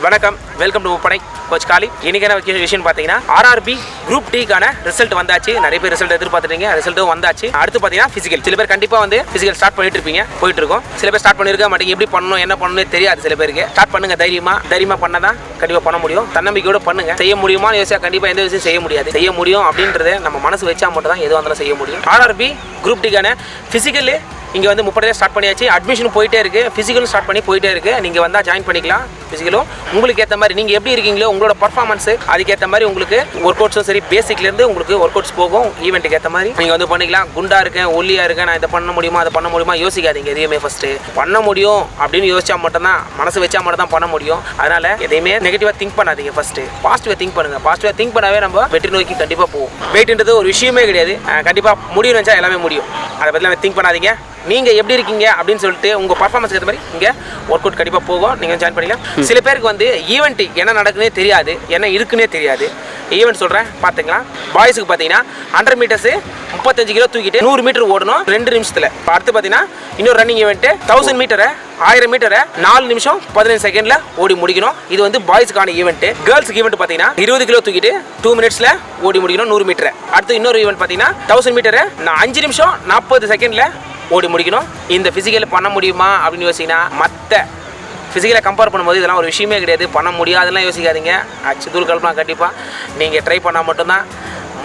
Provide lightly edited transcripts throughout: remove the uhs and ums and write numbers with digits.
வணக்கம், welcome to முப்படை coach காலி. இன்னைக்கான விஷயம் பார்த்தீங்கன்னா RRB குரூப் டிக்கான ரிசல்ட் வந்தாச்சு. நிறைய பேர் ரிசல்ட் எதிர்பார்த்துட்டீங்க, ரிசல்ட்டும் வந்தாச்சு. அடுத்து பார்த்தீங்கன்னா ஃபிசிக்கல். சில பேர் கண்டிப்பாக வந்து ஃபிசிக்கல் ஸ்டார்ட் பண்ணிட்டு இருப்பீங்க, போயிட்டு இருக்கோம். சில பேர் ஸ்டார்ட் பண்ணிருக்க மாட்டீங்க, எப்படி பண்ணணும் என்ன பண்ணணும் தெரியாது. சில பேருக்கு ஸ்டார்ட் பண்ணுங்க, தைரியமா பண்ணதான் கண்டிப்பாக பண்ண முடியும். தன்னம்பிக்கையோட பண்ணுங்க. செய்ய முடியுமான்னு யோசிச்சா கண்டிப்பாக எந்த விஷயம் செய்ய முடியாது. செய்ய முடியும் அப்படின்றத நம்ம மனசு வச்சா மட்டும் தான் எதுவும் இருந்தாலும் செய்ய முடியும். RRB குரூப் டிக்கான ஃபிசிக்கல் இங்கே வந்து 30 ஸ்டார்ட் பண்ணியாச்சு. அட்மிஷனும் போயிட்டே இருக்குது, ஃபிசிக்கலும் ஸ்டார்ட் பண்ணி போயிட்டே இருக்குது. நீங்கள் வந்தால் ஜாயின் பண்ணிக்கலாம். ஃபிசிக்கலும் உங்களுக்கு ஏற்ற மாதிரி நீங்கள் எப்படி இருக்கீங்களோ உங்களோட பர்ஃபார்மன்ஸு அதுக்கேற்ற மாதிரி உங்களுக்கு ஒர்க் அவுட்ஸும் சரி, பேசிக்லேருந்து உங்களுக்கு ஒர்க் அவுட்ஸ் போகும். ஈவெண்ட்டுக்கு ஏற்ற மாதிரி நீங்கள் வந்து பண்ணிக்கலாம். குண்டாக இருக்கேன், ஒல்லியாக இருக்கேன், நான் இதை பண்ண முடியுமா அதை பண்ண முடியுமா யோசிக்காதீங்க. எதையுமே ஃபஸ்ட்டு பண்ண முடியும் அப்படின்னு யோசிச்சா மட்டும்தான், மனசு வச்சா மட்டும் தான் பண்ண முடியும். அதனால் எதையுமே நெகட்டிவாக திங்க் பண்ணாதீங்க. ஃபஸ்ட்டு பாசிட்டிவாக திங்க் பண்ணுங்கள். பாசிட்டிவாக திங்க் பண்ணாவே நம்ம வெற்றி நோக்கி கண்டிப்பாக போவோம். வெயிட்ன்றது ஒரு விஷயமே கிடையாது. கண்டிப்பாக முடியும்னு நினச்சா எல்லாமே முடியும். அதை பற்றிலாம் திங்க் பண்ணாதீங்க. நீங்கள் எப்படி இருக்கீங்க அப்படின்னு சொல்லிட்டு உங்கள் பர்ஃபார்மன்ஸ்க்கு ஏற்ற மாதிரி இங்கே ஒர்க் அவுட் கண்டிப்பாக போகும். நீங்கள் ஜாயின் பண்ணிக்கலாம். சில பேருக்கு வந்து ஈவெண்ட் என்ன நடக்குன்னே தெரியாது, என்ன இருக்குன்னே தெரியாது. ஈவெண்ட் சொல்கிறேன் பார்த்துக்கலாம். பாய்ஸுக்கு பார்த்தீங்கன்னா 100 மீட்டர்ஸு 35 கிலோ தூக்கிட்டு 100 மீட்டர் ஓடணும் 2 நிமிஷத்தில். அடுத்து பார்த்தீங்கன்னா இன்னொரு ரன்னிங் ஈவெண்ட்டு 1000 மீட்டரை 1000 மீட்டரை 4 நிமிஷம் 15 செகண்டில் ஓடி முடிக்கணும். இது வந்து பாய்ஸுக்கான ஈவெண்ட்டு. கேர்ள்ஸுக்கு ஈவெண்ட் பார்த்தீங்கன்னா 20 கிலோ தூக்கிட்டு 2 மினிட்ஸில் ஓடி முடிக்கணும் 100 மீட்டரை. அடுத்து இன்னொரு ஈவெண்ட் பார்த்தீங்கன்னா 1000 மீட்டரை 5 நிமிஷம் 40 செகண்டில் ஓடி முடிக்கணும். இந்த ஃபிசிக்கல் பண்ண முடியுமா அப்படின்னு யோசிங்கன்னா மற்ற ஃபிசிக்கலை கம்பேர் பண்ணும்போது இதெல்லாம் ஒரு விஷயமே கிடையாது. பண்ண முடியாதுலாம் யோசிக்காதீங்க. தூள் கல்பலாம் கண்டிப்பாக நீங்கள் ட்ரை பண்ணால் மட்டும்தான்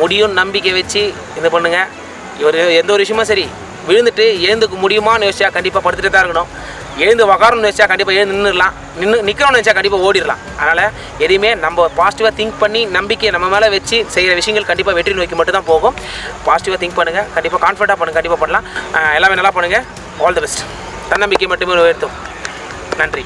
முடியும். நம்பிக்கை வச்சு இது பண்ணுங்கள். எந்த ஒரு விஷயமும் சரி, விழுந்துட்டு எழுந்துக்க முடியுமான்னு யோசிச்சா கண்டிப்பாக படுத்துகிட்டே தான் இருக்கணும். எழுந்து உக்காரணும்னு நினச்சா கண்டிப்பாக எழுந்து நின்றுடலாம். நிற்கணும்னு நினச்சா கண்டிப்பாக ஓடிடலாம். அதனால் எதையுமே நம்ம பாசிட்டிவாக திங்க் பண்ணி நம்பிக்கை நம்ம மேலே வச்சு செய்கிற விஷயங்கள் கண்டிப்பாக வெற்றி நோக்கி மட்டும் தான் போகும். பாசிட்டிவாக திங்க் பண்ணுங்கள், கண்டிப்பாக கான்ஃபிடண்ட்டாக பண்ணுங்கள், கண்டிப்பாக பண்ணலாம். எல்லாமே நல்லா பண்ணுங்கள். All the best. தன்னம்பிக்கை மட்டுமே உயர்த்தும். நன்றி.